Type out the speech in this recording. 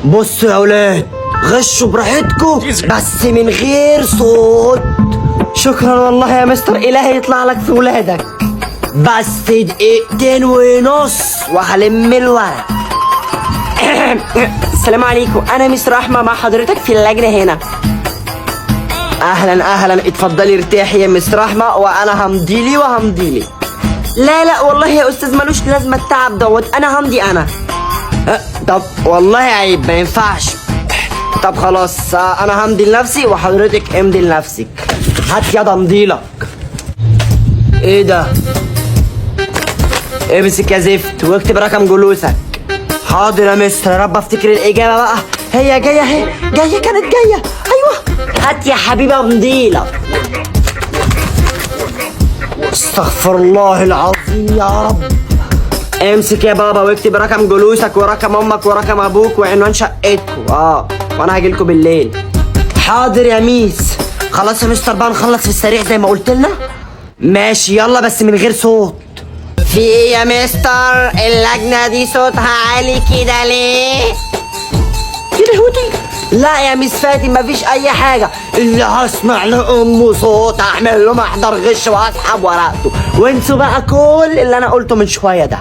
بصوا يا اولاد، غشوا براحتكم بس من غير صوت. شكرا والله يا مستر، الهي يطلع لك في ولادك. بس دقيقتين ونص وهلم الورق. السلام عليكم، انا مستر رحمة مع حضرتك في اللجنة هنا. اهلا اهلا، اتفضلي ارتاحي يا مستر رحمة وانا همضيلي وهمضيلي. لا والله يا استاذ، ملوش لازمة التعب دوت، انا همضي انا. طب والله عيب، ما ينفعش. طب خلاص، انا همضي لنفسي وحضرتك امضي لنفسك. هات يلا امضيلك. ايه ده؟ امسك يا زفت واكتب رقم جلوسك. حاضر يا مستر، يا رب افتكر الاجابه بقى. هي جايه اهي، كانت جايه. ايوه هات يا حبيبي امضيلك. استغفر الله العظيم يا رب. امسك يا بابا واكتب رقم جلوسك ورقم امك ورقم ابوك وعنوان شقتكم. وانا هاجيلكوا بالليل. حاضر يا ميس. خلاص يا مستر بقى، نخلص في السريع زي ما قلت لنا. ماشي يلا، بس من غير صوت. في ايه يا مستر؟ اللجنة دي صوتها عالي كده ليه؟ كده هودي؟ لا يا ميس فاتن، مفيش اي حاجة. اللي هسمع لأمه صوت اعمل له محضر غش واسحب ورقته، وانسوا بقى كل اللي انا قلته من شوية ده.